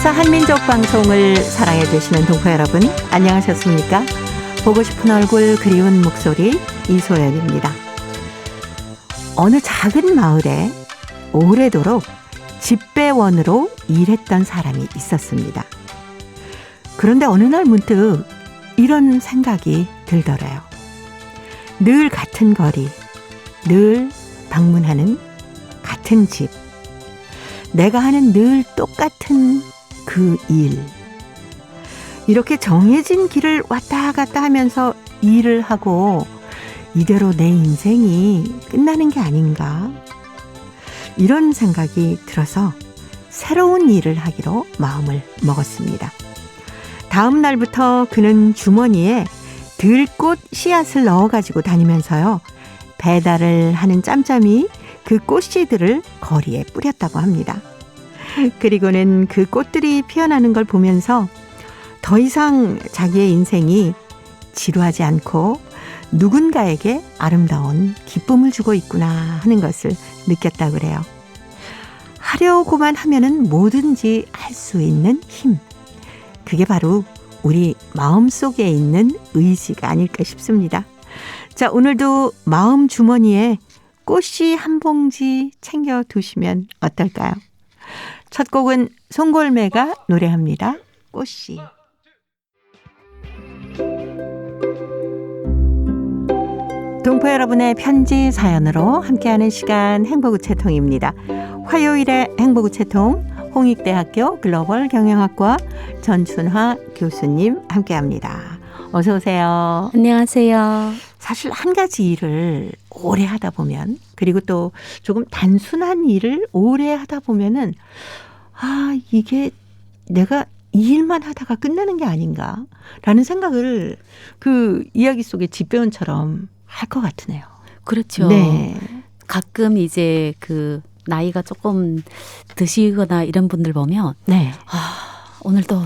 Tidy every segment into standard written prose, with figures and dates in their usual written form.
KBS 한민족 방송을 사랑해 주시는 동포 여러분, 안녕하셨습니까? 보고 싶은 얼굴, 그리운 목소리, 이소연입니다. 어느 작은 마을에 오래도록 집배원으로 일했던 사람이 있었습니다. 그런데 어느 날 문득 이런 생각이 들더래요. 늘 같은 거리, 늘 방문하는 같은 집, 내가 하는 늘 똑같은 그 일. 이렇게 정해진 길을 왔다 갔다 하면서 일을 하고 이대로 내 인생이 끝나는 게 아닌가? 이런 생각이 들어서 새로운 일을 하기로 마음을 먹었습니다. 다음 날부터 그는 주머니에 들꽃 씨앗을 넣어가지고 다니면서요, 배달을 하는 짬짬이 그 꽃씨들을 거리에 뿌렸다고 합니다. 그리고는 그 꽃들이 피어나는 걸 보면서 더 이상 자기의 인생이 지루하지 않고 누군가에게 아름다운 기쁨을 주고 있구나 하는 것을 느꼈다고 그래요. 하려고만 하면은 뭐든지 할 수 있는 힘. 그게 바로 우리 마음속에 있는 의지가 아닐까 싶습니다. 자, 오늘도 마음 주머니에 꽃씨 한 봉지 챙겨 두시면 어떨까요? 첫 곡은 송골매가 노래합니다. 꽃씨. 동포 여러분의 편지 사연으로 함께하는 시간 행복우체통입니다. 화요일에 행복우체통 홍익대학교 글로벌 경영학과 전춘화 교수님 함께합니다. 어서 오세요. 안녕하세요. 사실 한 가지 일을 오래 하다 보면, 그리고 또 조금 단순한 일을 오래 하다 보면은 이게 내가 이 일만 하다가 끝나는 게 아닌가라는 생각을 그 이야기 속의 집배원처럼 할 것 같으네요. 그렇죠. 네. 가끔 이제 그 나이가 조금 드시거나 이런 분들 보면 네. 오늘도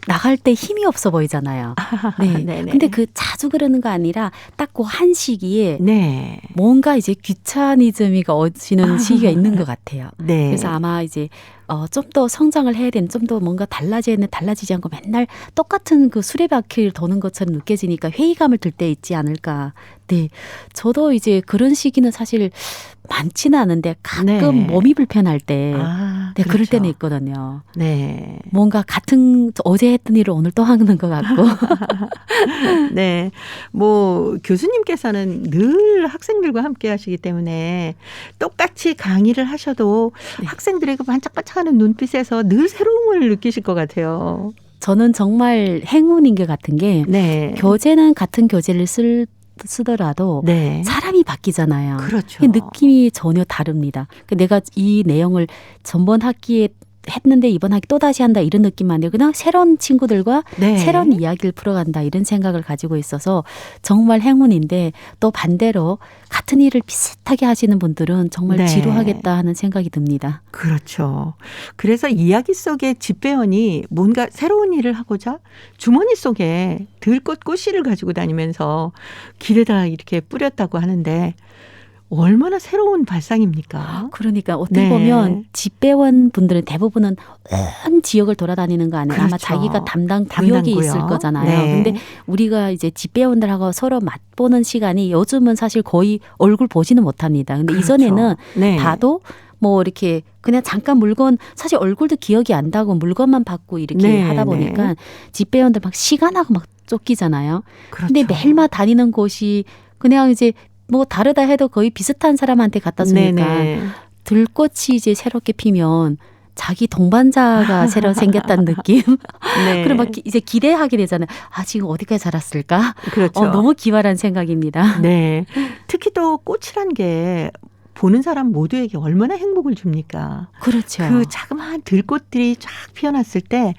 나갈 때 힘이 없어 보이잖아요. 네. 네네. 근데 그 자주 그러는 거 아니라 딱 그 한 시기에 네. 뭔가 이제 귀차니즘이 오시는 시기가 있는 것 같아요. 네. 그래서 아마 이제 좀 더 성장을 해야 되는, 좀 더 뭔가 달라지지 않고 맨날 똑같은 그 수레바퀴를 도는 것처럼 느껴지니까 회의감을 들 때 있지 않을까. 네, 저도 이제 그런 시기는 사실 많지는 않은데 가끔 네. 몸이 불편할 때, 네, 그럴 그렇죠. 때는 있거든요. 네. 뭔가 같은 어제 했던 일을 오늘 또 하는 것 같고. 네. 뭐 교수님께서는 늘 학생들과 함께 하시기 때문에 똑같이 강의를 하셔도 네. 학생들의 그 반짝반짝하는 눈빛에서 늘 새로움을 느끼실 것 같아요. 저는 정말 행운인 것 같은 게, 네. 교재는 같은 교재를 쓰더라도 네. 사람이 바뀌잖아요. 그렇죠. 느낌이 전혀 다릅니다. 내가 이 내용을 전번 학기에 했는데 이번 학기 또 다시 한다, 이런 느낌 아니에요. 그냥 새로운 친구들과 네. 새로운 이야기를 풀어간다, 이런 생각을 가지고 있어서 정말 행운인데, 또 반대로 같은 일을 비슷하게 하시는 분들은 정말 네. 지루하겠다 하는 생각이 듭니다. 그렇죠. 그래서 이야기 속의 집배원이 뭔가 새로운 일을 하고자 주머니 속에 들꽃 꽃씨를 가지고 다니면서 길에다 이렇게 뿌렸다고 하는데 얼마나 새로운 발상입니까? 그러니까 어떻게 네. 보면 집배원 분들은 대부분은 온 지역을 돌아다니는 거 아니에요. 아마 그렇죠. 자기가 담당 담당 구역이 구역. 있을 거잖아요. 네. 근데 우리가 이제 집배원들하고 서로 맛보는 시간이 요즘은 사실 거의 얼굴 보지는 못합니다. 근데 그렇죠. 이전에는 네. 봐도 뭐 이렇게 그냥 잠깐 물건, 사실 얼굴도 기억이 안 나고 물건만 받고 이렇게 네, 하다 보니까 집배원들 막 시간하고 막 쫓기잖아요. 그렇죠. 근데 매일마다 다니는 곳이 그냥 이제 뭐 다르다 해도 거의 비슷한 사람한테 갖다 주니까 네네. 들꽃이 이제 새롭게 피면 자기 동반자가 새로 생겼다는 느낌. 네. 그럼 막 이제 기대하게 되잖아요. 지금 어디까지 자랐을까? 그렇죠. 너무 기발한 생각입니다. 네. 특히 또 꽃이란 게 보는 사람 모두에게 얼마나 행복을 줍니까? 그렇죠. 그 자그마한 들꽃들이 쫙 피어났을 때,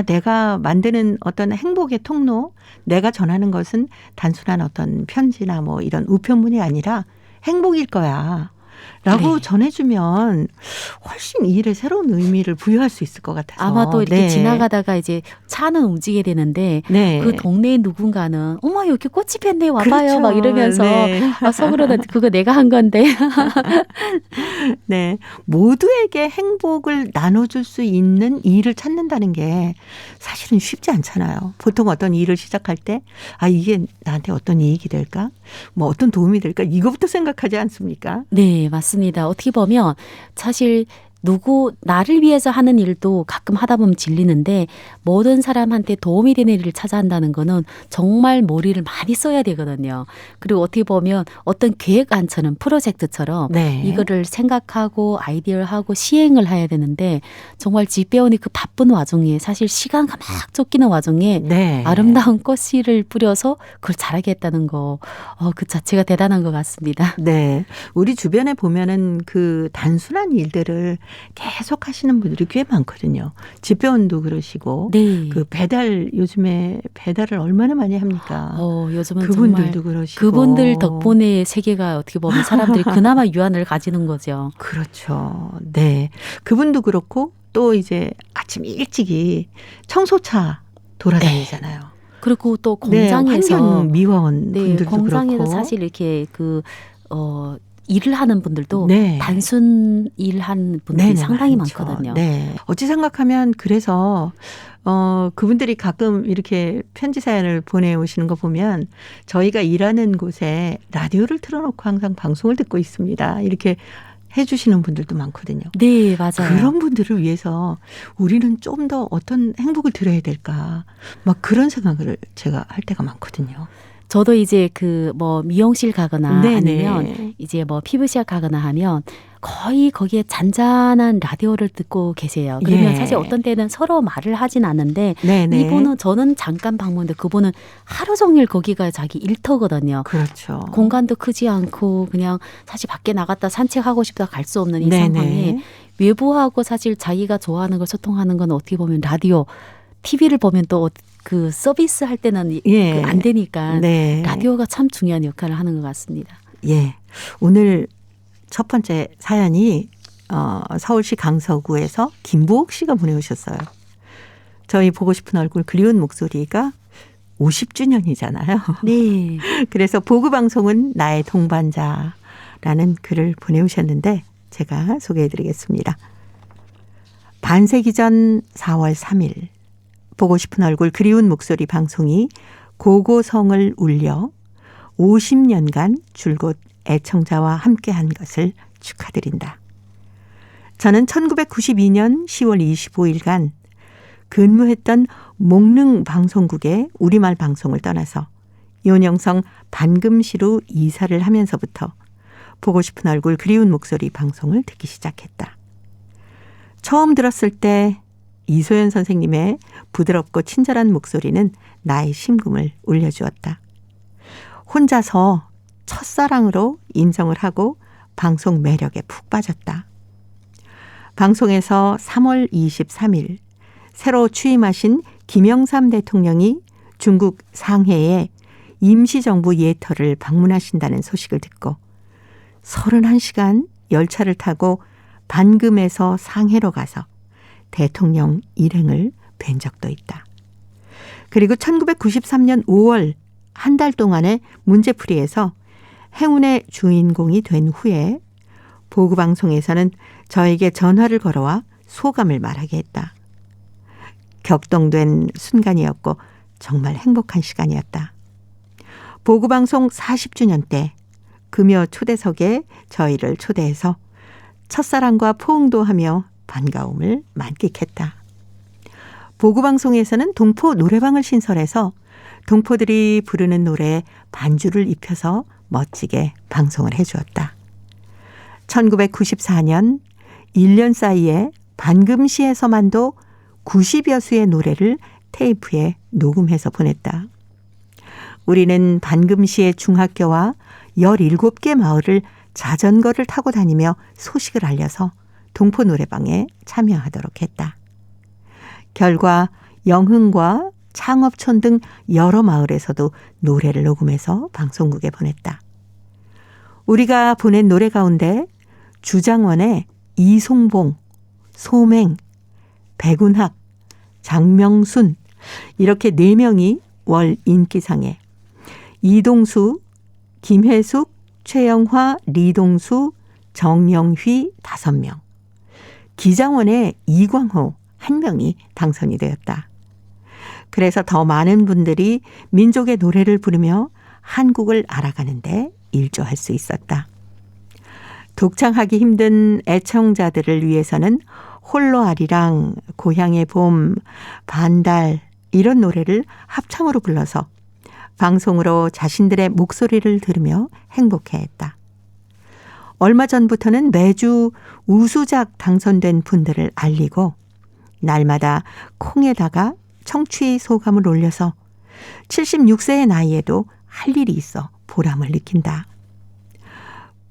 내가 만드는 어떤 행복의 통로, 내가 전하는 것은 단순한 어떤 편지나 뭐 이런 우편물이 아니라 행복일 거야. 라고 네. 전해주면 훨씬 이 일에 새로운 의미를 부여할 수 있을 것 같아서. 아마도 이렇게 네. 지나가다가 이제 차는 움직이게 되는데 네. 그 동네에 누군가는 어머 여기 꽃이 폈네 와봐요 그렇죠. 막 이러면서 네. 속으로는 그거 내가 한 건데 네. 모두에게 행복을 나눠줄 수 있는 일을 찾는다는 게 사실은 쉽지 않잖아요. 보통 어떤 일을 시작할 때, 아, 이게 나한테 어떤 이익이 될까? 뭐 어떤 도움이 될까? 이거부터 생각하지 않습니까? 네, 맞습니다. 어떻게 보면 사실 나를 위해서 하는 일도 가끔 하다 보면 질리는데 모든 사람한테 도움이 되는 일을 찾아 한다는 거는 정말 머리를 많이 써야 되거든요. 그리고 어떻게 보면 어떤 계획안처럼 프로젝트처럼 네. 이거를 생각하고 아이디어를 하고 시행을 해야 되는데 정말 집배원이 그 바쁜 와중에 사실 시간가 막 쫓기는 와중에 네. 아름다운 꽃씨를 뿌려서 그걸 잘하게 했다는 거, 그 자체가 대단한 것 같습니다. 네. 우리 주변에 보면은 그 단순한 일들을 계속 하시는 분들이 꽤 많거든요. 집배원도 그러시고. 네. 그 요즘에 배달을 얼마나 많이 합니까? 요즘은 그분들도 정말 그러시고. 그분들 덕분에 세계가 어떻게 보면 사람들이 그나마 유한을 가지는 거죠. 그렇죠. 네. 그분도 그렇고 또 이제 아침 일찍이 청소차 돌아다니잖아요. 그리고 또 네. 공장에서 환경 미화원 네, 분들도 공장에서 그렇고. 사실 이렇게 일을 하는 분들도 네. 단순 일하는 분들이 네네, 상당히 많죠. 많거든요. 네. 어찌 생각하면 그래서 그분들이 가끔 이렇게 편지 사연을 보내오시는 거 보면 저희가 일하는 곳에 라디오를 틀어놓고 항상 방송을 듣고 있습니다. 이렇게 해주시는 분들도 많거든요. 네, 맞아요. 그런 분들을 위해서 우리는 좀 더 어떤 행복을 드려야 될까. 막 그런 생각을 제가 할 때가 많거든요. 저도 이제 미용실 가거나 네네. 아니면 이제 피부시약 가거나 하면 거의 거기에 잔잔한 라디오를 듣고 계세요. 그러면 예. 사실 어떤 때는 서로 말을 하진 않는데 네네. 저는 잠깐 방문인데 그분은 하루 종일 거기가 자기 일터거든요. 그렇죠. 공간도 크지 않고 그냥 사실 밖에 나갔다 산책하고 싶다 갈 수 없는 이 네네. 상황에 외부하고 사실 자기가 좋아하는 걸 소통하는 건 어떻게 보면 라디오, TV를 보면 또 그 서비스 할 때는 예. 안 되니까 네. 라디오가 참 중요한 역할을 하는 것 같습니다. 예. 오늘 첫 번째 사연이 서울시 강서구에서 김보옥 씨가 보내오셨어요. 저희 보고 싶은 얼굴 그리운 목소리가 50주년이잖아요. 네. 그래서 보그방송은 나의 동반자라는 글을 보내오셨는데 제가 소개해드리겠습니다. 반세기 전 4월 3일 보고 싶은 얼굴 그리운 목소리 방송이 고고성을 울려 50년간 줄곧 애청자와 함께한 것을 축하드린다. 저는 1992년 10월 25일간 근무했던 목릉 방송국의 우리말 방송을 떠나서 연영성 반금시로 이사를 하면서부터 보고 싶은 얼굴 그리운 목소리 방송을 듣기 시작했다. 처음 들었을 때 이소연 선생님의 부드럽고 친절한 목소리는 나의 심금을 울려주었다. 혼자서 첫사랑으로 인정을 하고 방송 매력에 푹 빠졌다. 방송에서 3월 23일 새로 취임하신 김영삼 대통령이 중국 상해에 임시정부 예터를 방문하신다는 소식을 듣고 31시간 열차를 타고 반금에서 상해로 가서 대통령 일행을 뵌 적도 있다. 그리고 1993년 5월 한 달 동안의 문제풀이에서 행운의 주인공이 된 후에 보그방송에서는 저에게 전화를 걸어와 소감을 말하게 했다. 격동된 순간이었고 정말 행복한 시간이었다. 보그방송 40주년 때 금요 초대석에 저희를 초대해서 첫사랑과 포옹도 하며 반가움을 만끽했다. 보그방송에서는 동포 노래방을 신설해서 동포들이 부르는 노래에 반주를 입혀서 멋지게 방송을 해주었다. 1994년 1년 사이에 반금시에서만도 90여 수의 노래를 테이프에 녹음해서 보냈다. 우리는 반금시의 중학교와 17개 마을을 자전거를 타고 다니며 소식을 알려서 동포 노래방에 참여하도록 했다. 결과 영흥과 창업촌 등 여러 마을에서도 노래를 녹음해서 방송국에 보냈다. 우리가 보낸 노래 가운데 주장원의 이송봉, 소맹, 백운학, 장명순 이렇게 4명이 월 인기상에, 이동수, 김혜숙, 최영화, 리동수, 정영휘 5명, 기장원의 이광호 1명이 당선이 되었다. 그래서 더 많은 분들이 민족의 노래를 부르며 한국을 알아가는데 일조할 수 있었다. 독창하기 힘든 애청자들을 위해서는 홀로 아리랑, 고향의 봄, 반달 이런 노래를 합창으로 불러서 방송으로 자신들의 목소리를 들으며 행복해했다. 얼마 전부터는 매주 우수작 당선된 분들을 알리고 날마다 콩에다가 청취 소감을 올려서 76세의 나이에도 할 일이 있어 보람을 느낀다.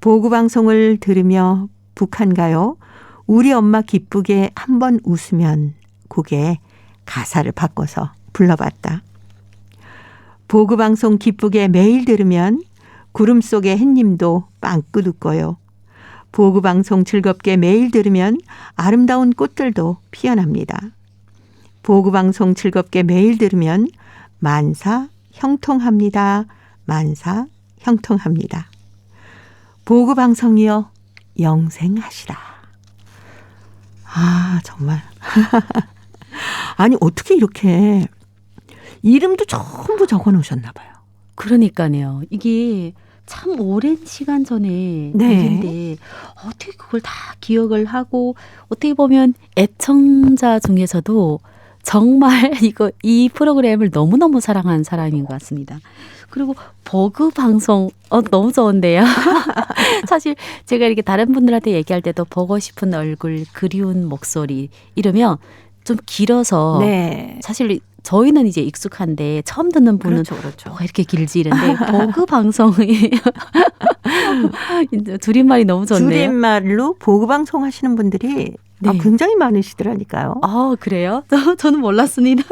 보구방송을 들으며 북한가요? 우리 엄마 기쁘게 한번 웃으면 곡에 가사를 바꿔서 불러봤다. 보구방송 기쁘게 매일 들으면 구름 속의 햇님도 빵긋 웃고요. 보구방송 즐겁게 매일 들으면 아름다운 꽃들도 피어납니다. 보구방송 즐겁게 매일 들으면 만사 형통합니다. 만사 형통합니다. 보구방송이여 영생하시라. 아, 정말. 아니, 어떻게 이렇게 이름도 전부 적어 놓으셨나 봐요. 그러니까요. 이게 참 오랜 시간 전에 네. 일인데 어떻게 그걸 다 기억을 하고, 어떻게 보면 애청자 중에서도 정말 이 프로그램을 너무너무 사랑하는 사람인 것 같습니다. 그리고 버그 방송 너무 좋은데요. 사실 제가 이렇게 다른 분들한테 얘기할 때도 보고 싶은 얼굴, 그리운 목소리 이러면 좀 길어서 네. 사실 저희는 이제 익숙한데 처음 듣는 분은 그렇죠. 뭐가 이렇게 길지 이런데 버그 방송이 줄임말이 너무 좋네요. 줄임말로 보구방송 하시는 분들이 네. 굉장히 많으시더라니까요. 아, 그래요? 저는 몰랐습니다.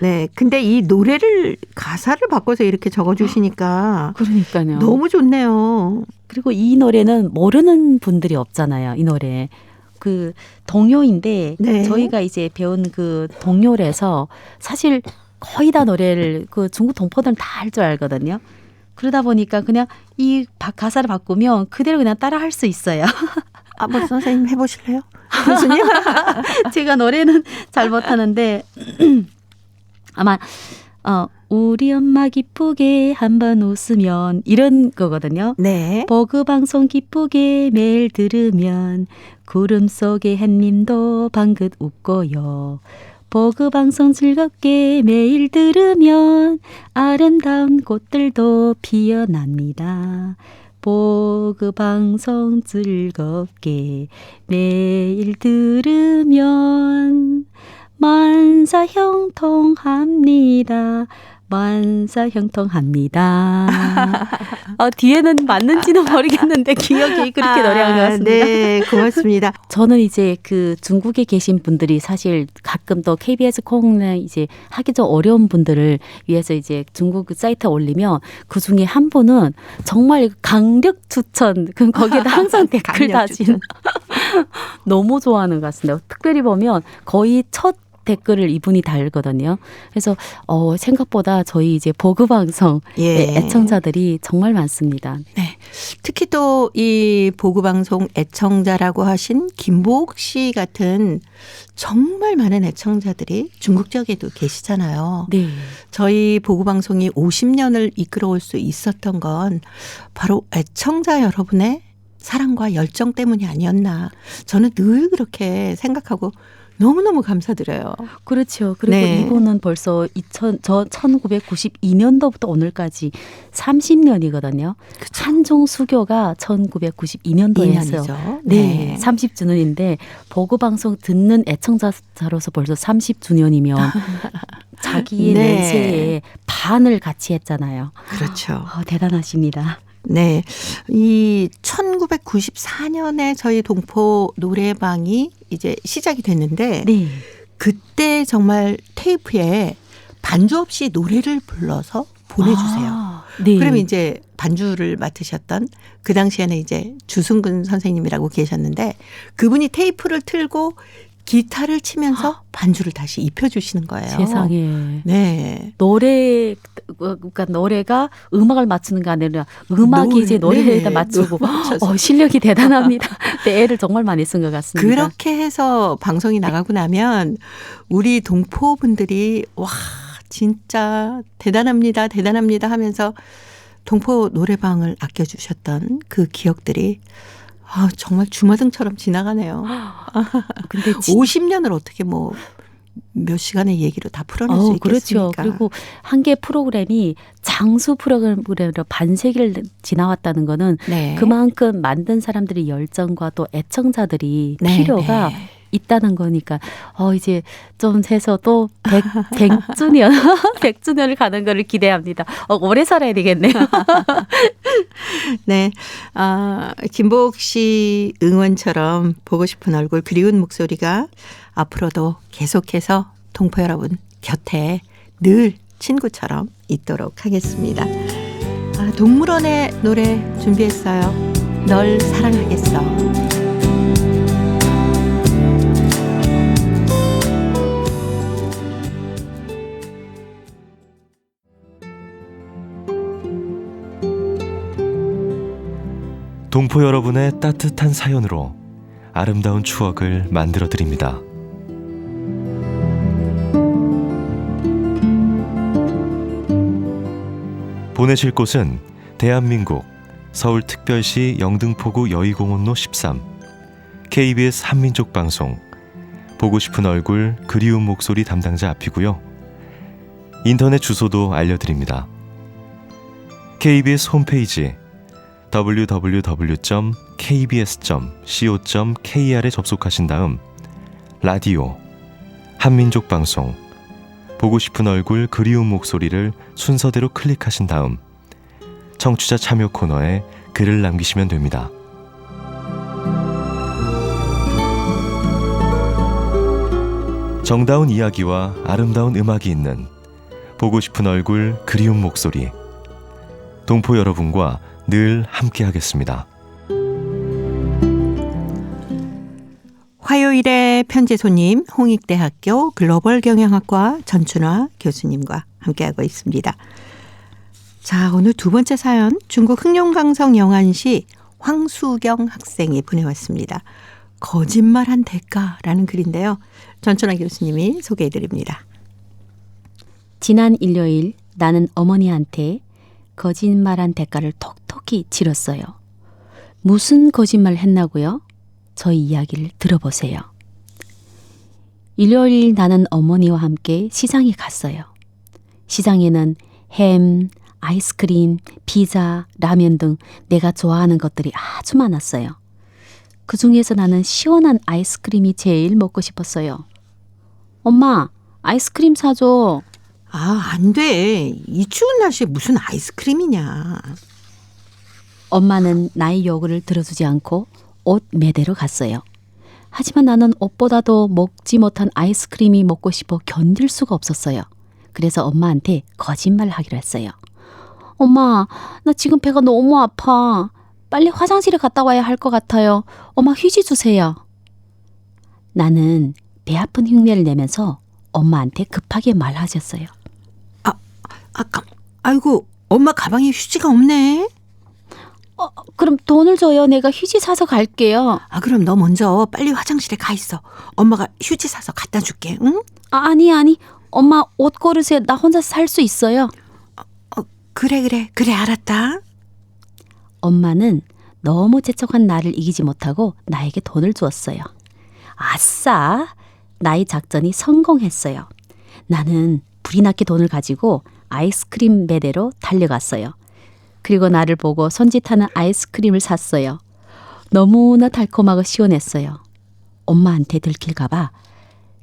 네. 근데 이 노래를 가사를 바꿔서 이렇게 적어주시니까 그러니까요. 너무 좋네요. 그리고 이 노래는 모르는 분들이 없잖아요. 이 노래. 그 동요인데 네. 저희가 이제 배운 그 동요에서 사실 거의 다 노래를 그 중국 동포들은 다 할 줄 알거든요. 그러다 보니까 그냥 이 가사를 바꾸면 그대로 그냥 따라 할 수 있어요. 뭐 선생님 해보실래요? 교수님? 제가 노래는 잘 못하는데 아마 우리 엄마 기쁘게 한번 웃으면 이런 거거든요. 네. 버그 방송 기쁘게 매일 들으면 구름 속의 햇님도 방긋 웃고요. 버그 방송 즐겁게 매일 들으면 아름다운 꽃들도 피어납니다. 버그 방송 즐겁게 매일 들으면 만사 형통합니다. 만사 형통합니다. 뒤에는 맞는지는 모르겠는데 기억이 그렇게 노래한 것 같습니다. 네, 고맙습니다. 저는 이제 그 중국에 계신 분들이 사실 가끔 또 KBS 콩에 이제 하기 좀 어려운 분들을 위해서 이제 중국 사이트에 올리면 그 중에 한 분은 정말 강력 추천, 그럼 거기에다 항상 댓글 다시는 너무 좋아하는 것 같습니다. 특별히 보면 거의 첫 댓글을 이분이 달거든요. 그래서 생각보다 저희 이제 버그 방송 애청자들이 정말 많습니다. 네. 특히 또 이 보구 방송 애청자라고 하신 김보옥 씨 같은 정말 많은 애청자들이 중국 지역에도 계시잖아요. 네. 저희 보구 방송이 50년을 이끌어올 수 있었던 건 바로 애청자 여러분의 사랑과 열정 때문이 아니었나. 저는 늘 그렇게 생각하고 너무너무 감사드려요. 그렇죠. 그리고 네. 이분은 벌써 1992년도부터 오늘까지 30년이거든요. 그쵸. 한중 수교가 1992년도에 했어요. 2년이죠. 네, 30주년인데 버그 방송 듣는 애청자로서 벌써 30주년이면 자기의 네. 연세의 반을 같이 했잖아요. 그렇죠. 대단하십니다. 네. 이 1994년에 저희 동포 노래방이 이제 시작이 됐는데 네. 그때 정말 테이프에 반주 없이 노래를 불러서 보내주세요. 네. 그러면 이제 반주를 맡으셨던 그 당시에는 이제 주승근 선생님이라고 계셨는데 그분이 테이프를 틀고 기타를 치면서 반주를 다시 입혀주시는 거예요. 세상에. 네. 그러니까 노래가 음악을 맞추는 게 아니라 음악이 이제 노래에다 네. 맞추고 맞춰서. 실력이 대단합니다. 네, 애를 정말 많이 쓴 것 같습니다. 그렇게 해서 방송이 나가고 나면 우리 동포분들이 와 진짜 대단합니다. 대단합니다 하면서 동포 노래방을 아껴주셨던 그 기억들이 정말 주마등처럼 지나가네요. 근데 50년을 어떻게 뭐 몇 시간의 얘기로 다 풀어낼 수 그렇죠. 있겠습니까? 그리고 한 개 프로그램이 장수 프로그램으로 반세기를 지나왔다는 거는 네. 그만큼 만든 사람들의 열정과 또 애청자들이 네, 필요가 네. 있다는 거니까 이제 좀 해서 또 100주년 100주년을 가는 거를 기대합니다. 오래 살아야 되겠네요. 네. 김보옥 씨 응원처럼 보고 싶은 얼굴 그리운 목소리가 앞으로도 계속해서 동포 여러분 곁에 늘 친구처럼 있도록 하겠습니다. 동물원의 노래 준비했어요. 널 사랑하겠어. 동포 여러분의 따뜻한 사연으로 아름다운 추억을 만들어 드립니다. 보내실 곳은 대한민국 서울특별시 영등포구 여의공원로 13 KBS 한민족방송 보고 싶은 얼굴 그리운 목소리 담당자 앞이고요. 인터넷 주소도 알려드립니다. KBS 홈페이지 www.kbs.co.kr에 접속하신 다음 라디오, 한민족방송, 보고 싶은 얼굴 그리운 목소리를 순서대로 클릭하신 다음 청취자 참여 코너에 글을 남기시면 됩니다. 정다운 이야기와 아름다운 음악이 있는 보고 싶은 얼굴 그리운 목소리 동포 여러분과 늘 함께하겠습니다. 화요일의 편지 손님 홍익대학교 글로벌 경영학과 전춘화 교수님과 함께하고 있습니다. 자, 오늘 두 번째 사연 중국 흑룡강성 영안시 황수경 학생이 보내왔습니다. 거짓말한 대가라는 글인데요. 전춘화 교수님이 소개해드립니다. 지난 일요일 나는 어머니한테 거짓말한 대가를 톡톡히 치렀어요. 무슨 거짓말 했나고요? 저희 이야기를 들어보세요. 일요일 나는 어머니와 함께 시장에 갔어요. 시장에는 햄, 아이스크림, 피자, 라면 등 내가 좋아하는 것들이 아주 많았어요. 그 중에서 나는 시원한 아이스크림이 제일 먹고 싶었어요. 엄마, 아이스크림 사줘. 안 돼. 이 추운 날씨에 무슨 아이스크림이냐. 엄마는 나의 요구를 들어주지 않고 옷 매대로 갔어요. 하지만 나는 옷보다도 먹지 못한 아이스크림이 먹고 싶어 견딜 수가 없었어요. 그래서 엄마한테 거짓말을 하기로 했어요. 엄마, 나 지금 배가 너무 아파. 빨리 화장실에 갔다 와야 할 것 같아요. 엄마 휴지 주세요. 나는 배 아픈 흉내를 내면서 엄마한테 급하게 말하셨어요. 아이고, 엄마 가방에 휴지가 없네. 그럼 돈을 줘요. 내가 휴지 사서 갈게요. 그럼 너 먼저 빨리 화장실에 가 있어. 엄마가 휴지 사서 갖다 줄게. 응? 아니. 엄마 옷 고르세요. 나 혼자 살 수 있어요. 그래, 알았다. 엄마는 너무 재촉한 나를 이기지 못하고 나에게 돈을 주었어요. 아싸! 나의 작전이 성공했어요. 나는 불이 나게 돈을 가지고 아이스크림 매대로 달려갔어요. 그리고 나를 보고 손짓하는 아이스크림을 샀어요. 너무나 달콤하고 시원했어요. 엄마한테 들킬까봐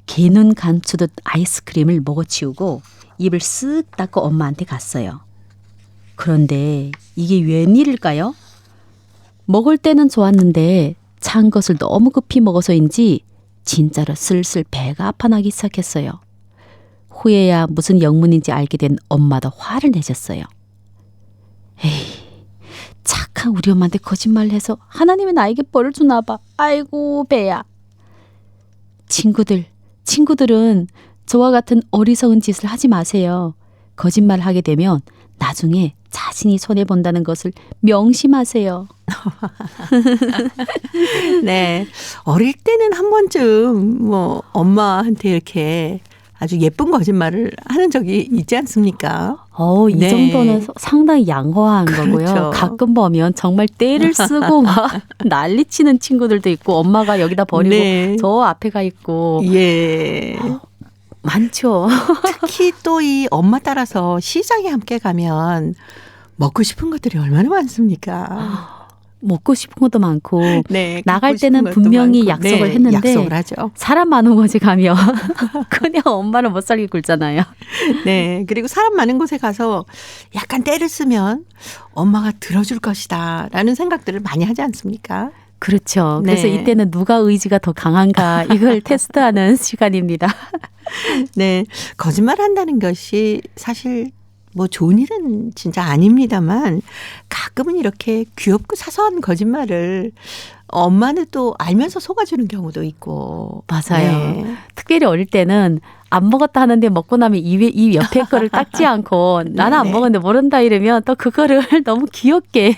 개눈 감추듯 아이스크림을 먹어치우고 입을 쓱 닫고 엄마한테 갔어요. 그런데 이게 웬일일까요? 먹을 때는 좋았는데 찬 것을 너무 급히 먹어서인지 진짜로 슬슬 배가 아파나기 시작했어요. 후에야 무슨 영문인지 알게 된 엄마도 화를 내셨어요. 에이, 착한 우리 엄마한테 거짓말을 해서 하나님이 나에게 벌을 주나 봐. 아이고 배야. 친구들은 저와 같은 어리석은 짓을 하지 마세요. 거짓말을 하게 되면 나중에 자신이 손해본다는 것을 명심하세요. 네. 어릴 때는 한 번쯤 뭐 엄마한테 이렇게 아주 예쁜 거짓말을 하는 적이 있지 않습니까? 이 네. 정도는 상당히 양호한 그렇죠. 거고요. 가끔 보면 정말 떼를 쓰고 막 난리치는 친구들도 있고 엄마가 여기다 버리고 네. 저 앞에 가 있고 예. 많죠. 특히 또 이 엄마 따라서 시장에 함께 가면 먹고 싶은 것들이 얼마나 많습니까? 먹고 싶은 것도 많고 네. 나갈 갖고 싶은 때는 것도 분명히 많고. 약속을 네, 했는데 약속을 하죠. 사람 많은 곳에 가면 그냥 엄마는 못 살게 굴잖아요. 네. 그리고 사람 많은 곳에 가서 약간 떼를 쓰면 엄마가 들어줄 것이다 라는 생각들을 많이 하지 않습니까? 그렇죠. 그래서 네. 이때는 누가 의지가 더 강한가 이걸 테스트하는 시간입니다. 네. 거짓말 한다는 것이 사실 뭐 좋은 일은 진짜 아닙니다만 가끔은 이렇게 귀엽고 사소한 거짓말을 엄마는 또 알면서 속아주는 경우도 있고. 맞아요. 네. 특별히 어릴 때는 안 먹었다 하는데 먹고 나면 입 옆에 거를 닦지 않고 나는 안 네네. 먹었는데 모른다 이러면 또 그거를 너무 귀엽게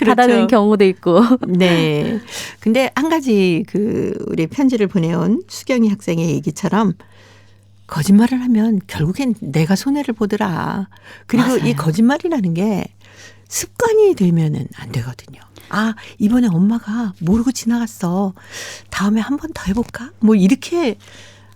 받아들이는 경우도 있고. 네. 근데 한 가지 우리 편지를 보내온 수경이 학생의 얘기처럼 거짓말을 하면 결국엔 내가 손해를 보더라. 그리고 맞아요. 이 거짓말이라는 게 습관이 되면은 안 되거든요. 아, 이번에 엄마가 모르고 지나갔어. 다음에 한 번 더 해볼까? 뭐 이렇게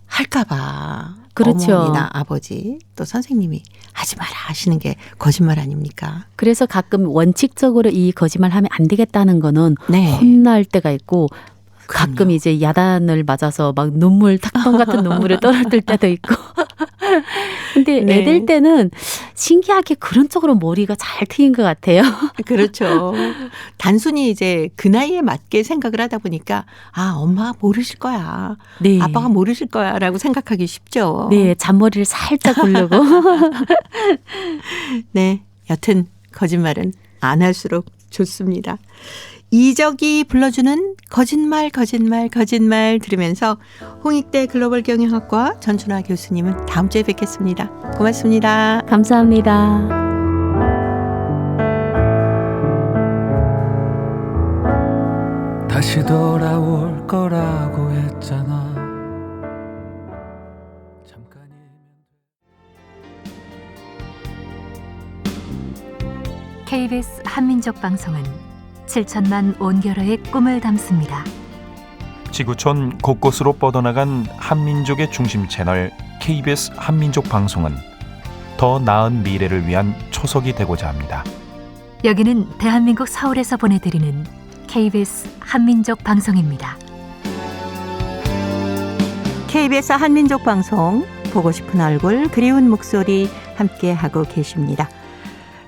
할까봐. 그렇죠. 어머니나 아버지 또 선생님이 하지 마라 하시는 게 거짓말 아닙니까? 그래서 가끔 원칙적으로 이 거짓말 하면 안 되겠다는 거는 네. 혼날 때가 있고 가끔 그럼요. 이제 야단을 맞아서 막 탁동 같은 눈물을 떨어질 때도 있고. 근데 네. 애들 때는 신기하게 그런 쪽으로 머리가 잘 트인 것 같아요. 그렇죠. 단순히 이제 그 나이에 맞게 생각을 하다 보니까 아, 엄마가 모르실 거야. 네. 아빠가 모르실 거야라고 생각하기 쉽죠. 네, 잔머리를 살짝 굴르고. 네, 여튼 거짓말은 안 할수록 좋습니다. 이적이 불러주는 거짓말 들으면서 홍익대 글로벌 경영학과 전춘화 교수님은 다음 주에 뵙겠습니다. 고맙습니다. 감사합니다. 다시 돌아올 거라고 했잖아. KBS 한민족 방송은 7천만 온결어의 꿈을 담습니다. 지구촌 곳곳으로 뻗어나간 한민족의 중심 채널 KBS 한민족 방송은 더 나은 미래를 위한 초석이 되고자 합니다. 여기는 대한민국 서울에서 보내드리는 KBS 한민족 방송입니다. KBS 한민족 방송 보고 싶은 얼굴 그리운 목소리 함께하고 계십니다.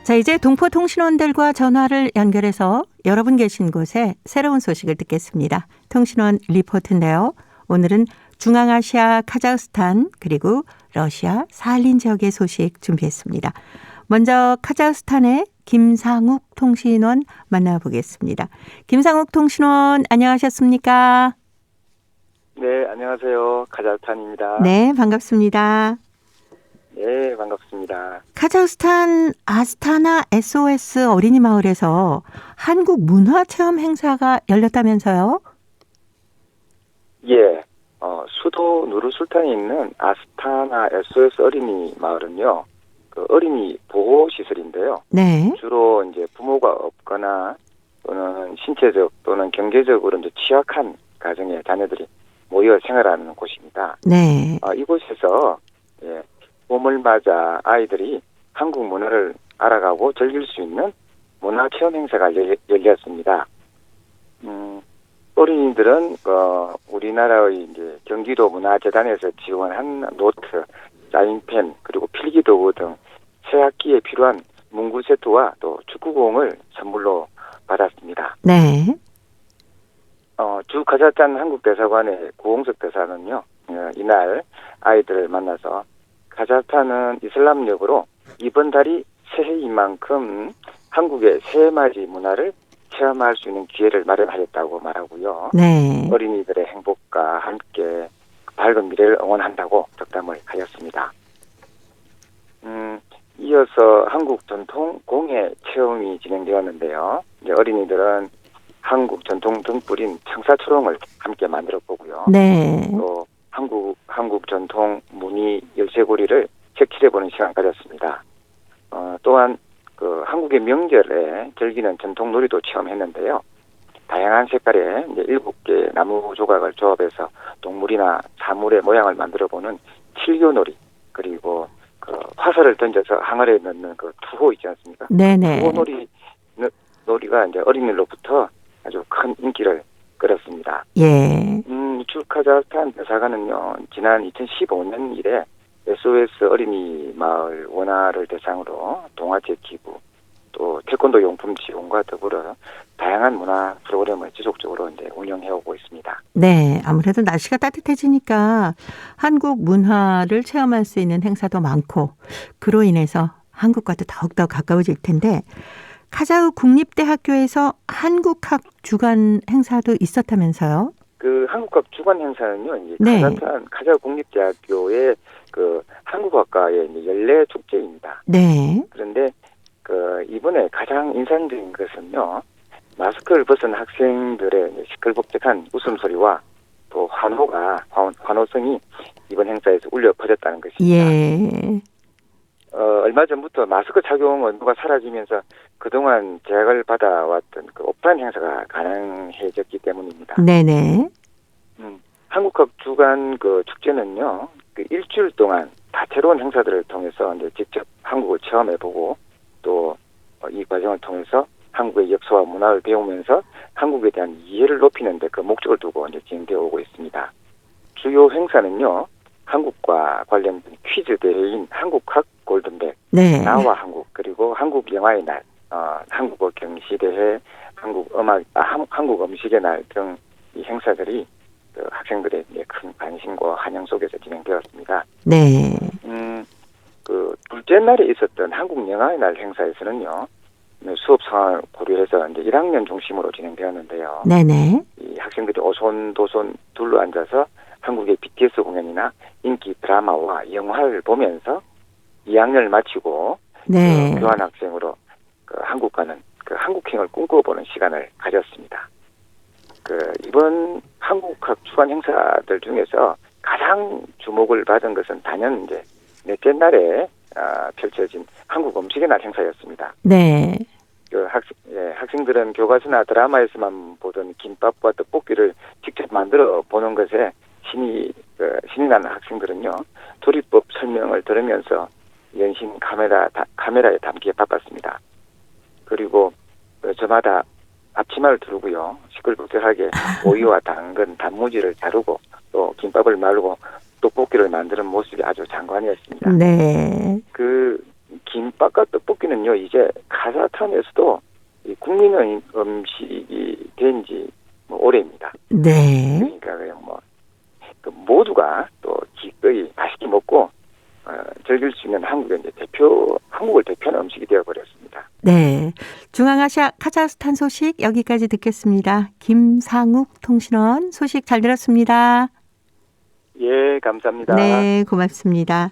자, 이제 동포통신원들과 전화를 연결해서 여러분 계신 곳에 새로운 소식을 듣겠습니다. 통신원 리포트인데요. 오늘은 중앙아시아 카자흐스탄 그리고 러시아 사할린 지역의 소식 준비했습니다. 먼저 카자흐스탄의 김상욱 통신원 만나보겠습니다. 김상욱 통신원 안녕하셨습니까? 네, 안녕하세요. 카자흐스탄입니다. 네, 반갑습니다. 네, 반갑습니다. 카자흐스탄 아스타나 SOS 어린이 마을에서 한국 문화 체험 행사가 열렸다면서요? 예, 수도 누르술탄에 있는 아스타나 SOS 어린이 마을은요, 그 어린이 보호 시설인데요. 네. 주로 이제 부모가 없거나 또는 신체적 또는 경제적으로 이제 취약한 가정의 자녀들이 모여 생활하는 곳입니다. 네. 이곳에서 예, 봄을 맞아 아이들이 한국 문화를 알아가고 즐길 수 있는 문화 체험 행사가 열렸습니다. 어린이들은 우리나라의 이제 경기도 문화재단에서 지원한 노트, 사인펜 그리고 필기도구 등 새학기에 필요한 문구 세트와 또 축구공을 선물로 받았습니다. 네. 주 카자흐스탄 한국 대사관의 고홍석 대사는요, 이날 아이들을 만나서 카자흐스탄은 이슬람 역으로 이번 달이 새해인 만큼 한국의 새해맞이 문화를 체험할 수 있는 기회를 마련하겠다고 말하고요. 네. 어린이들의 행복과 함께 밝은 미래를 응원한다고 덕담을 하였습니다. 이어서 한국 전통 공예 체험이 진행되었는데요. 이제 어린이들은 한국 전통 등불인 청사초롱을 함께 만들어 보고요. 네. 또 한국 전통 무늬 열쇠고리를 색칠해보는 시간 가졌습니다. 또한 그 한국의 명절에 즐기는 전통 놀이도 체험했는데요. 다양한 색깔의 이제 7개 나무 조각을 조합해서 동물이나 사물의 모양을 만들어보는 칠교놀이, 그리고 그 화살을 던져서 항아리에 넣는 그 투호 있지 않습니까? 네네. 투호 놀이가 이제 어린이로부터 아주 큰 인기를 끌었습니다. 예. 우즈베키스탄 대사관은요, 지난 2015년 이래 SOS 어린이 마을 원화를 대상으로 동화책 기부, 또 태권도 용품 지원과 더불어 다양한 문화 프로그램을 지속적으로 이제 운영해오고 있습니다. 네. 아무래도 날씨가 따뜻해지니까 한국 문화를 체험할 수 있는 행사도 많고 그로 인해서 한국과도 더욱더 가까워질 텐데 카자흐 국립대학교에서 한국학 주간 행사도 있었다면서요? 그 한국학 주간 행사는요, 이제 네. 카자흐 국립대학교의 그 한국학과의 이제 연례 축제입니다. 네. 그런데 그 이번에 가장 인상적인 것은요, 마스크를 벗은 학생들의 이제 시끌벅적한 웃음소리와 또 환호성이 이번 행사에서 울려 퍼졌다는 것입니다. 예. 얼마 전부터 마스크 착용 의무가 사라지면서 그동안 제약을 받아왔던 그 오프라인 행사가 가능해졌기 때문입니다. 네네. 한국학 주간 그 축제는요, 그 일주일 동안 다채로운 행사들을 통해서 이제 직접 한국을 체험해보고 또 이 과정을 통해서 한국의 역사와 문화를 배우면서 한국에 대한 이해를 높이는 데 그 목적을 두고 이제 진행되어 오고 있습니다. 주요 행사는요, 한국과 관련된 퀴즈 대회인 한국학 골든벨, 네. 나와 한국, 그리고 한국 영화의 날, 한국어 경시대회, 한국 음식의 날 등 이 행사들이 그 학생들의 큰 관심과 환영 속에서 진행되었습니다. 네. 그 둘째 날에 있었던 한국 영화의 날 행사에서는요, 수업 상황을 고려해서 이제 1학년 중심으로 진행되었는데요. 네네. 이 학생들이 오손도손 둘러 앉아서 한국의 BTS 공연이나 인기 드라마와 영화를 보면서 2학년을 마치고 네. 그 교환학생으로 그 한국과는 그 한국행을 꿈꿔보는 시간을 가졌습니다. 그 이번 한국학 주간 행사들 중에서 가장 주목을 받은 것은 단연 이제 넷째 날에 펼쳐진 한국 음식의 날 행사였습니다. 네. 그 학생들은 교과서나 드라마에서만 보던 김밥과 떡볶이를 직접 만들어 보는 것에 신이 나는 학생들은요, 조리법 설명을 들으면서 연신 카메라에 담기에 바빴습니다. 그리고 저마다 앞치마를 두르고요, 시끌벅적하게 오이와 당근, 단무지를 자르고 또 김밥을 말고 떡볶이를 만드는 모습이 아주 장관이었습니다. 네. 그 김밥과 떡볶이는요, 이제 카자흐스탄에서도 국민 음식이 된 지 오래입니다. 네. 그러니까 그 모두가 또 기꺼이 맛있게 먹고 즐길 수 있는 한국을 대표하는 음식이 되어버렸습니다. 네. 중앙아시아 카자흐스탄 소식 여기까지 듣겠습니다. 김상욱 통신원 소식 잘 들었습니다. 예, 감사합니다. 네, 고맙습니다.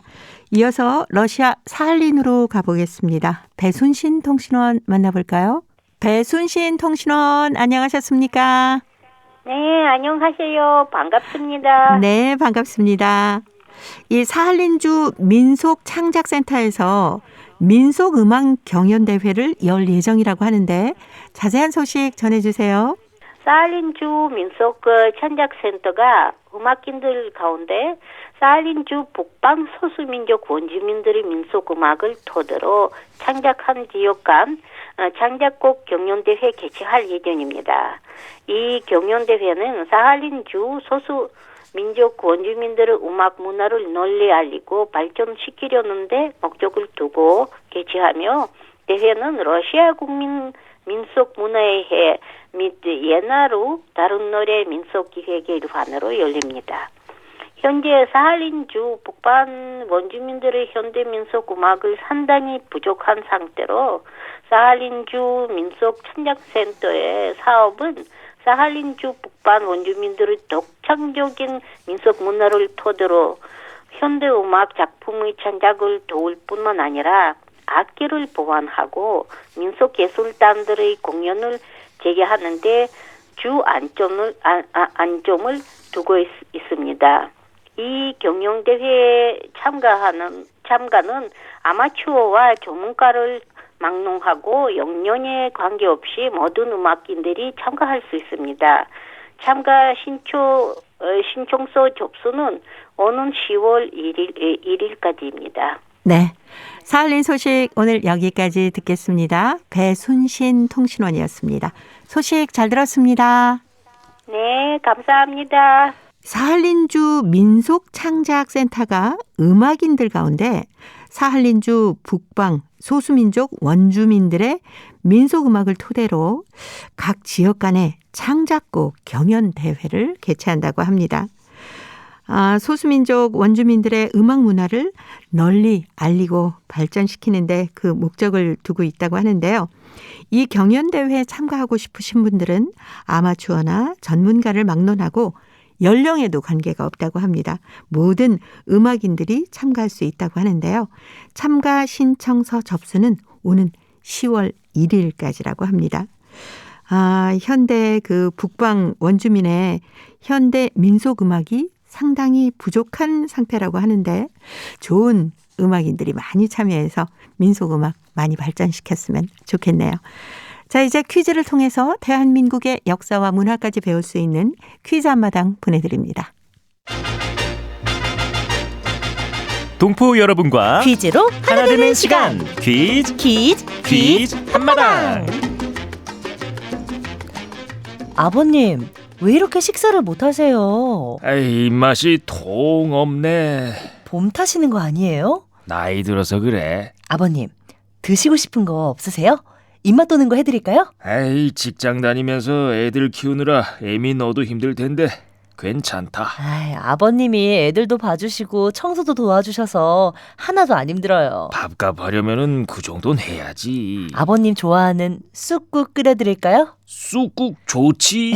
이어서 러시아 사할린으로 가보겠습니다. 배순신 통신원 만나볼까요? 배순신 통신원 안녕하셨습니까? 네, 안녕하세요. 반갑습니다. 네, 반갑습니다. 이 사할린주 민속창작센터에서 민속음악 경연대회를 열 예정이라고 하는데 자세한 소식 전해주세요. 사할린주 민속 창작센터가 음악인들 가운데 사할린주 북방 소수민족 원주민들의 민속음악을 토대로 창작한 지역 간 창작곡 경연대회 개최할 예정입니다. 이 경연대회는 사할린주 소수민족 원주민들의 음악 문화를 널리 알리고 발전시키려는데 목적을 두고 개최하며, 대회는 러시아 국민 민속 문화의 해 및 예나루 다른 노래 민속 기획의 일환으로 열립니다. 현재 사할린주 북방 원주민들의 현대 민속 음악을 상당히 부족한 상태로 사할린주 민속 천작센터의 사업은 사할린주 북방 원주민들의 독창적인 민속 문화를 토대로 현대 음악 작품의 창작을 도울 뿐만 아니라 악기를 보완하고 민속 예술단들의 공연을 재개하는데 주 안점을 두고 있습니다. 이 경영대회에 참가는 아마추어와 전문가를 막론하고 역년에 관계없이 모든 음악인들이 참가할 수 있습니다. 참가 신청서 접수는 오는 10월 1일까지입니다. 네. 사할린 소식 오늘 여기까지 듣겠습니다. 배순신 통신원이었습니다. 소식 잘 들었습니다. 네, 감사합니다. 사할린주 민속창작센터가 음악인들 가운데 사할린주 북방 소수민족 원주민들의 민속음악을 토대로 각 지역 간의 창작곡 경연대회를 개최한다고 합니다. 소수민족 원주민들의 음악 문화를 널리 알리고 발전시키는데 그 목적을 두고 있다고 하는데요. 이 경연대회에 참가하고 싶으신 분들은 아마추어나 전문가를 막론하고 연령에도 관계가 없다고 합니다. 모든 음악인들이 참가할 수 있다고 하는데요. 참가 신청서 접수는 오는 10월 1일까지라고 합니다. 현대 그 북방 원주민의 현대 민속음악이 상당히 부족한 상태라고 하는데 좋은 음악인들이 많이 참여해서 민속음악 많이 발전시켰으면 좋겠네요. 자, 이제 퀴즈를 통해서 대한민국의 역사와 문화까지 배울 수 있는 퀴즈 한마당 보내드립니다. 동포 여러분과 퀴즈로 하나 되는 시간 퀴즈 한마당. 아버님, 왜 이렇게 식사를 못 하세요? 에이, 입맛이 통 없네. 봄 타시는 거 아니에요? 나이 들어서 그래. 아버님, 드시고 싶은 거 없으세요? 입맛 도는 거 해드릴까요? 에이, 직장 다니면서 애들 키우느라 애미 너도 힘들 텐데 괜찮다. 아버님이 애들도 봐주시고 청소도 도와주셔서 하나도 안 힘들어요. 밥값 하려면은 그 정도는 해야지. 아버님 좋아하는 쑥국 끓여드릴까요? 쑥국 좋지.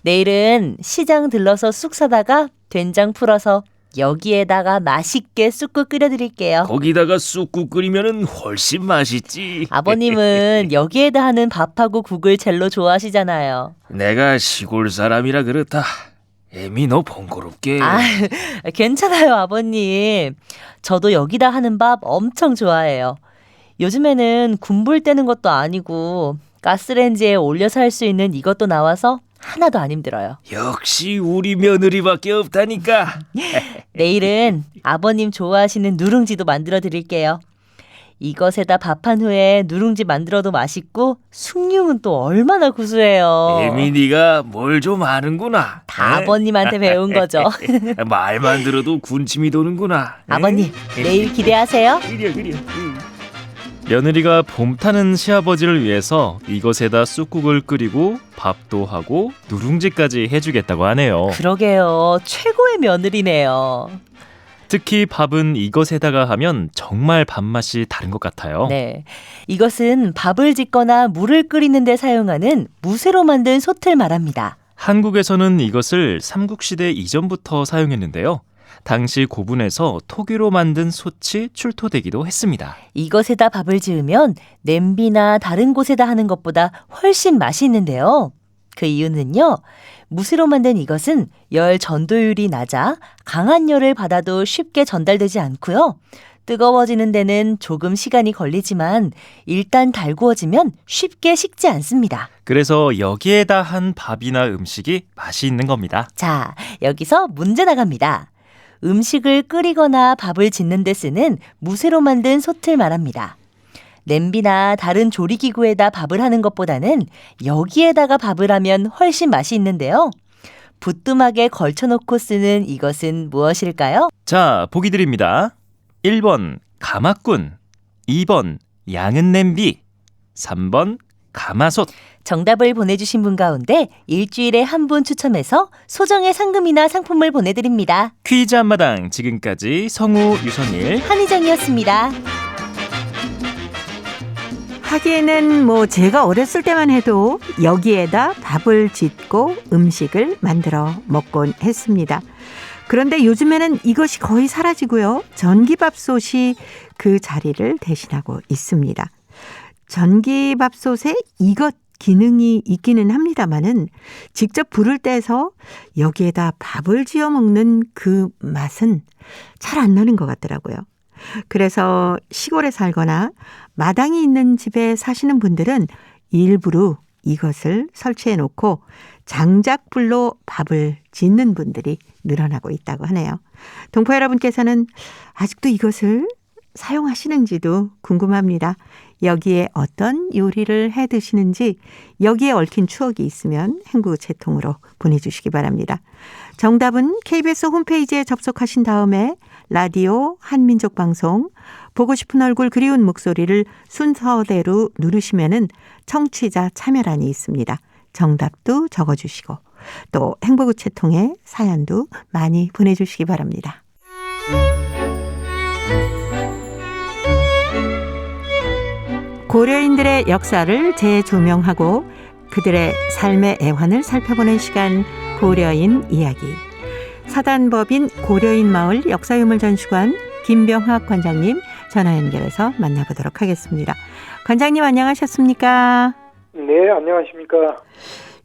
내일은 시장 들러서 쑥 사다가 된장 풀어서 여기에다가 맛있게 쑥국 끓여드릴게요. 거기다가 쑥국 끓이면은 훨씬 맛있지. 아버님은 여기에다 하는 밥하고 국을 젤로 좋아하시잖아요. 내가 시골 사람이라 그렇다. 애미 너 번거롭게. 괜찮아요, 아버님. 저도 여기다 하는 밥 엄청 좋아해요. 요즘에는 군불 떼는 것도 아니고 가스레인지에 올려서 할 수 있는 이것도 나와서 하나도 안 힘들어요. 역시 우리 며느리밖에 없다니까. 내일은 아버님 좋아하시는 누룽지도 만들어 드릴게요. 이것에다 밥한 후에 누룽지 만들어도 맛있고 숭늉은 또 얼마나 구수해요. 애민이가 뭘 좀 아는구나. 다 아버님한테 배운 거죠. 말만 들어도 군침이 도는구나. 아버님, 내일 기대하세요. 그래. 며느리가 봄 타는 시아버지를 위해서 이것에다 쑥국을 끓이고 밥도 하고 누룽지까지 해주겠다고 하네요. 그러게요. 최고의 며느리네요. 특히 밥은 이것에다가 하면 정말 밥맛이 다른 것 같아요. 네, 이것은 밥을 짓거나 물을 끓이는 데 사용하는 무쇠로 만든 솥을 말합니다. 한국에서는 이것을 삼국시대 이전부터 사용했는데요. 당시 고분에서 토기로 만든 솥이 출토되기도 했습니다. 이것에다 밥을 지으면 냄비나 다른 곳에다 하는 것보다 훨씬 맛이 있는데요. 그 이유는요. 무쇠로 만든 이것은 열 전도율이 낮아 강한 열을 받아도 쉽게 전달되지 않고요. 뜨거워지는 데는 조금 시간이 걸리지만 일단 달구어지면 쉽게 식지 않습니다. 그래서 여기에다 한 밥이나 음식이 맛이 있는 겁니다. 자, 여기서 문제 나갑니다. 음식을 끓이거나 밥을 짓는 데 쓰는 무쇠로 만든 솥을 말합니다. 냄비나 다른 조리기구에다 밥을 하는 것보다는 여기에다가 밥을 하면 훨씬 맛이 있는데요. 부뚜막에 걸쳐놓고 쓰는 이것은 무엇일까요? 자, 보기 드립니다. 1번 가마꾼, 2번 양은 냄비, 3번 가마솥. 정답을 보내주신 분 가운데 일주일에 한 분 추첨해서 소정의 상금이나 상품을 보내드립니다. 퀴즈 한마당 지금까지 성우 유선일 한희정이었습니다. 하기에는 뭐 제가 어렸을 때만 해도 여기에다 밥을 짓고 음식을 만들어 먹곤 했습니다. 그런데 요즘에는 이것이 거의 사라지고요. 전기밥솥이 그 자리를 대신하고 있습니다. 전기밥솥에 이것 기능이 있기는 합니다만은 직접 불을 떼서 여기에다 밥을 지어 먹는 그 맛은 잘 안 나는 것 같더라고요. 그래서 시골에 살거나 마당이 있는 집에 사시는 분들은 일부러 이것을 설치해 놓고 장작불로 밥을 짓는 분들이 늘어나고 있다고 하네요. 동포 여러분께서는 아직도 이것을 사용하시는지도 궁금합니다. 여기에 어떤 요리를 해 드시는지 여기에 얽힌 추억이 있으면 행구체통으로 보내주시기 바랍니다. 정답은 KBS 홈페이지에 접속하신 다음에 라디오 한민족 방송 보고 싶은 얼굴 그리운 목소리를 순서대로 누르시면은 청취자 참여란이 있습니다. 정답도 적어주시고 또 행복우체통에 사연도 많이 보내주시기 바랍니다. 고려인들의 역사를 재조명하고 그들의 삶의 애환을 살펴보는 시간 고려인 이야기. 사단법인 고려인 마을 역사유물전시관 김병학 관장님 전화 연결해서 만나보도록 하겠습니다. 관장님 안녕하셨습니까? 네, 안녕하십니까?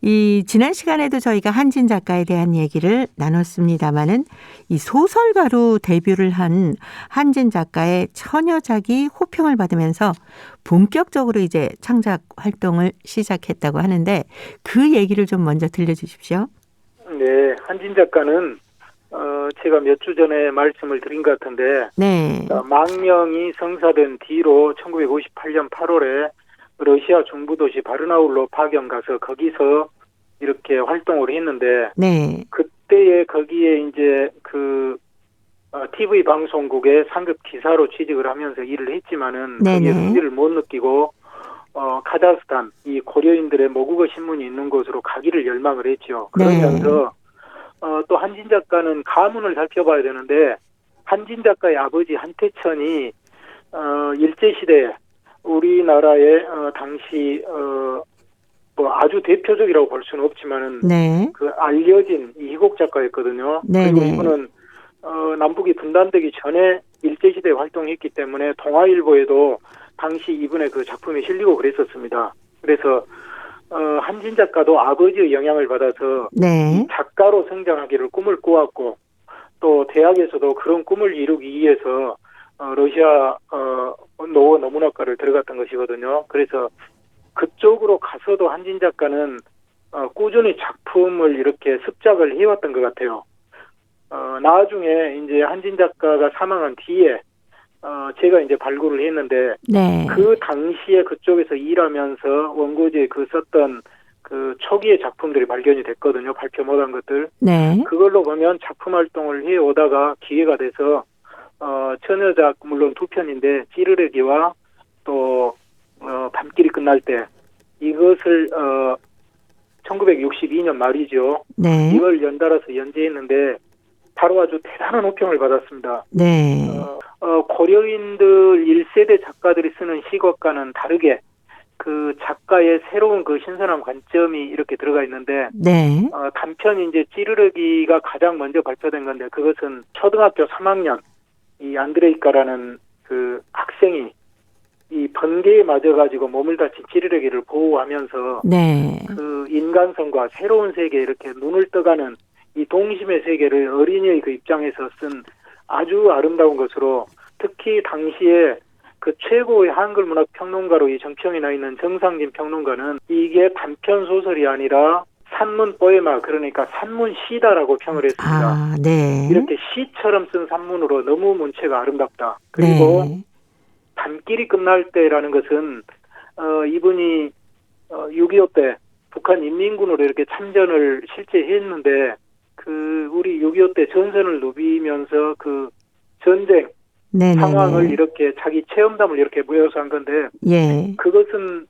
이 지난 시간에도 저희가 한진 작가에 대한 얘기를 나눴습니다마는 이 소설가로 데뷔를 한 한진 작가의 처녀작이 호평을 받으면서 본격적으로 이제 창작 활동을 시작했다고 하는데 그 얘기를 좀 먼저 들려주십시오. 네, 한진 작가는 제가 몇 주 전에 말씀을 드린 것 같은데 네. 망명이 성사된 뒤로 1958년 8월에 러시아 중부도시 바르나울로 파견 가서 거기서 이렇게 활동을 했는데 네. 그때에 거기에 이제 그 TV 방송국에 상급 기사로 취직을 하면서 일을 했지만은 거기에 흥미를 못 느끼고 카자흐스탄 이 고려인들의 모국어 신문이 있는 곳으로 가기를 열망을 했죠. 그러면서 또 한진 작가는 가문을 살펴봐야 되는데 한진 작가의 아버지 한태천이 일제시대에 우리나라의 당시 뭐 아주 대표적이라고 볼 수는 없지만은 그 알려진 이희곡 작가였거든요. 그리고 이분은 남북이 분단되기 전에 일제시대에 활동했기 때문에 동아일보에도 당시 이분의 그 작품이 실리고 그랬었습니다. 그래서 한진 작가도 아버지의 영향을 받아서 작가로 성장하기를 꿈을 꾸었고 또 대학에서도 그런 꿈을 이루기 위해서 러시아 노어 너문학과를 들어갔던 것이거든요. 그래서 그쪽으로 가서도 한진 작가는 꾸준히 작품을 이렇게 습작을 해왔던 것 같아요. 나중에 이제 한진 작가가 사망한 뒤에 제가 이제 발굴을 했는데 그 당시에 그쪽에서 일하면서 원고지에 그 썼던 그 초기의 작품들이 발견이 됐거든요. 발표 못한 것들. 그걸로 보면 작품 활동을 해오다가 기회가 돼서 처녀작 물론 2편인데 찌르르기와 또 밤길이 끝날 때 이것을 1962년 말이죠. 이걸 연달아서 연재했는데 바로 아주 대단한 호평을 받았습니다. 고려인들 1세대 작가들이 쓰는 시각과는 다르게 그 작가의 새로운 그 신선한 관점이 이렇게 들어가 있는데 단편이 이제 찌르르기가 가장 먼저 발표된 건데 그것은 초등학교 3학년 이 안드레이카라는 그 학생이 이 번개에 맞아가지고 몸을 다친 찌르르기를 보호하면서 그 인간성과 새로운 세계에 이렇게 눈을 떠가는 이 동심의 세계를 어린이의 그 입장에서 쓴 아주 아름다운 것으로 특히 당시에 그 최고의 한글 문학 평론가로 이 정평이 나 있는 정상진 평론가는 이게 단편 소설이 아니라 산문 포에마 그러니까 산문 시다라고 평을 했습니다. 이렇게 시처럼 쓴 산문으로 너무 문체가 아름답다. 그리고 밤길이 끝날 때라는 것은 이분이 6.25 때 북한 인민군으로 이렇게 참전을 실제 했는데 그 우리 6.25 때 전선을 누비면서 그 전쟁 상황을 이렇게 자기 체험담을 이렇게 모여서 한 건데 그것은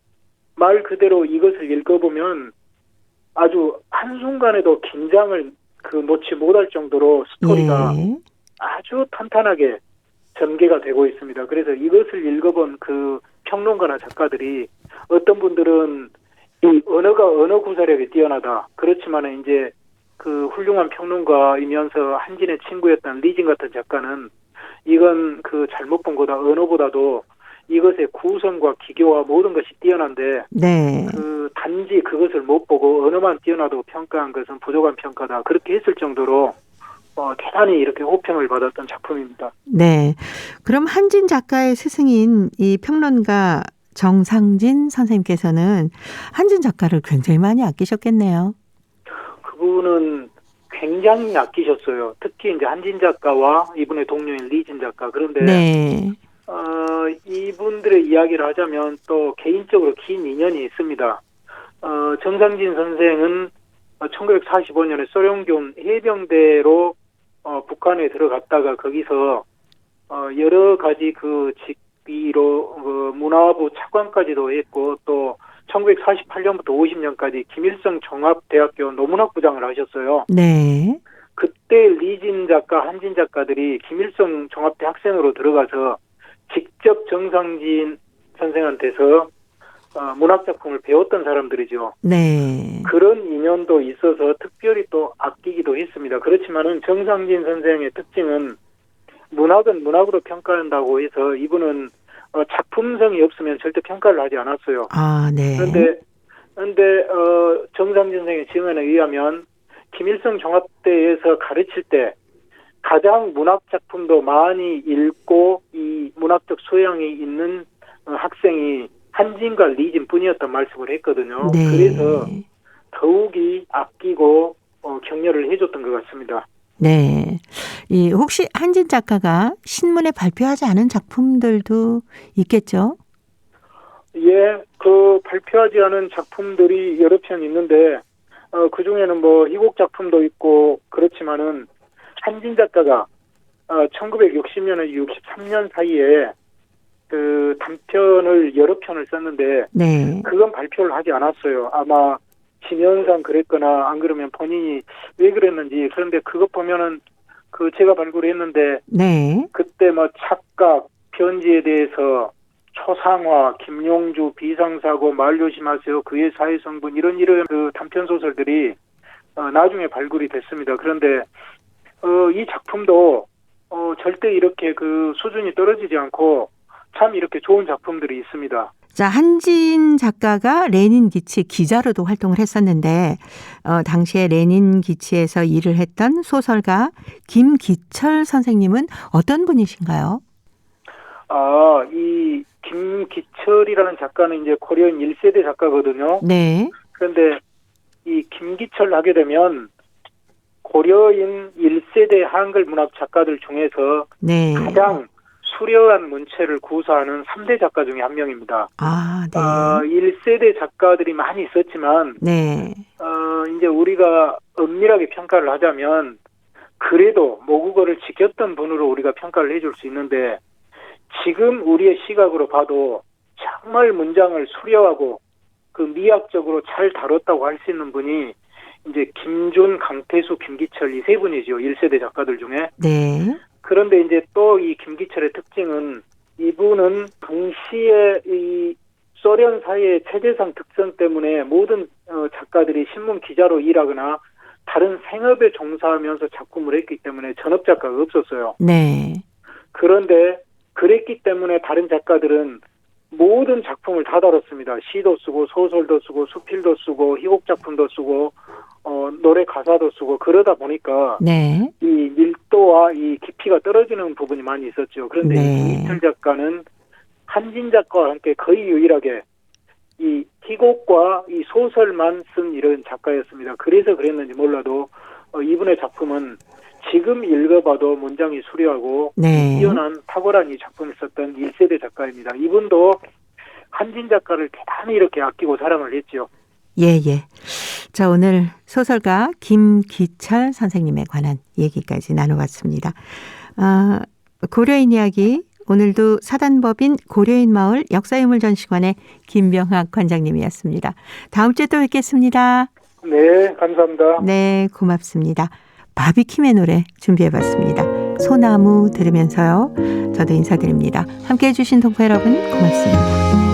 말 그대로 이것을 읽어보면 아주 한순간에도 긴장을 놓지 못할 정도로 스토리가 예. 아주 탄탄하게 전개가 되고 있습니다. 그래서 이것을 읽어본 그 평론가나 작가들이 어떤 분들은 이 언어가 언어 구사력이 뛰어나다. 그렇지만 이제 그 훌륭한 평론가이면서 한진의 친구였던 리진 같은 작가는 이건 그 잘못 본 거다. 언어보다도 이것의 구성과 기교와 모든 것이 뛰어난데 네. 그 단지 그것을 못 보고 언어만 뛰어나도 평가한 것은 부족한 평가다. 그렇게 했을 정도로 대단히 이렇게 호평을 받았던 작품입니다. 네. 그럼 한진 작가의 스승인 이 평론가 정상진 선생님께서는 한진 작가를 굉장히 많이 아끼셨겠네요. 그분은 굉장히 아끼셨어요. 특히 이제 한진 작가와 이분의 동료인 리진 작가. 그런데 네. 이분들의 이야기를 하자면 또 개인적으로 긴 인연이 있습니다. 정상진 선생은 1945년에 소련군 해병대로 북한에 들어갔다가 거기서 여러 가지 그 직위로 문화부 차관까지도 했고 또 1948년부터 50년까지 김일성 종합대학교 노문학부장을 하셨어요. 네. 그때 리진 작가, 한진 작가들이 김일성 종합대 학생으로 들어가서 직접 정상진 선생한테서 문학작품을 배웠던 사람들이죠. 네. 그런 인연도 있어서 특별히 또 아끼기도 했습니다. 그렇지만은 정상진 선생의 특징은 문학은 문학으로 평가한다고 해서 이분은 작품성이 없으면 절대 평가를 하지 않았어요. 아, 네. 그런데 정상진 선생의 증언에 의하면 김일성 종합대에서 가르칠 때 가장 문학 작품도 많이 읽고 이 문학적 소양이 있는 학생이 한진과 리진뿐이었던 말씀을 했거든요. 네. 그래서 더욱이 아끼고 격려를 해줬던 것 같습니다. 네. 혹시 한진 작가가 신문에 발표하지 않은 작품들도 있겠죠? 예, 그 발표하지 않은 작품들이 여러 편 있는데 그 중에는 뭐 희곡 작품도 있고 그렇지만은 한진 작가가 1960년에 63년 사이에 그 단편을 여러 편을 썼는데 네. 그건 발표를 하지 않았어요. 아마 지면상 그랬거나 안 그러면 본인이 왜 그랬는지. 그런데 그것 보면은 그 제가 발굴했는데 네. 그때 뭐 착각, 편지에 대해서 초상화, 김용주, 비상사고, 말 조심하세요, 그의 사회성분 이런 그 단편 소설들이 나중에 발굴이 됐습니다. 그런데 이 작품도 절대 이렇게 그 수준이 떨어지지 않고 참 이렇게 좋은 작품들이 있습니다. 자, 한진 작가가 레닌 기치 기자로도 활동을 했었는데 당시에 레닌 기치에서 일을 했던 소설가 김기철 선생님은 어떤 분이신가요? 이 김기철이라는 작가는 이제 고려인 1세대 작가거든요. 네. 그런데 이 김기철 하게 되면 고려인 1세대 한글 문학 작가들 중에서 네. 가장 수려한 문체를 구사하는 3대 작가 중에 한 명입니다. 아, 네. 1세대 작가들이 많이 있었지만 네. 이제 우리가 엄밀하게 평가를 하자면 그래도 모국어를 지켰던 분으로 우리가 평가를 해줄 수 있는데 지금 우리의 시각으로 봐도 정말 문장을 수려하고 그 미학적으로 잘 다뤘다고 할 수 있는 분이 이제 김준, 강태수, 김기철 이 세 분이죠. 1세대 작가들 중에. 네. 그런데 이제 또 이 김기철의 특징은 이분은 동시에 이 소련 사회의 체제상 특성 때문에 모든 작가들이 신문 기자로 일하거나 다른 생업에 종사하면서 작품을 했기 때문에 전업 작가가 없었어요. 네. 그런데 그랬기 때문에 다른 작가들은 모든 작품을 다 다뤘습니다. 시도 쓰고 소설도 쓰고 수필도 쓰고 희곡 작품도 쓰고 노래 가사도 쓰고 그러다 보니까 네. 이 밀도와 이 깊이가 떨어지는 부분이 많이 있었죠. 그런데 네. 이 김기철 작가는 한진 작가와 함께 거의 유일하게 이 희곡과 이 소설만 쓴 이런 작가였습니다. 그래서 그랬는지 몰라도 이분의 작품은 지금 읽어봐도 문장이 수려하고 네. 뛰어난 탁월한 이 작품을 썼던 1세대 작가입니다. 이분도 한진 작가를 대단히 이렇게 아끼고 사랑을 했죠. 예. 자, 오늘 소설가 김기철 선생님에 관한 얘기까지 나눠봤습니다. 고려인 이야기 오늘도 사단법인 고려인마을 역사유물전시관의 김병학 관장님이었습니다. 다음 주에 또 뵙겠습니다. 네, 감사합니다. 네, 고맙습니다. 바비킴의 노래 준비해봤습니다. 소나무 들으면서요. 저도 인사드립니다. 함께해 주신 동포 여러분 고맙습니다.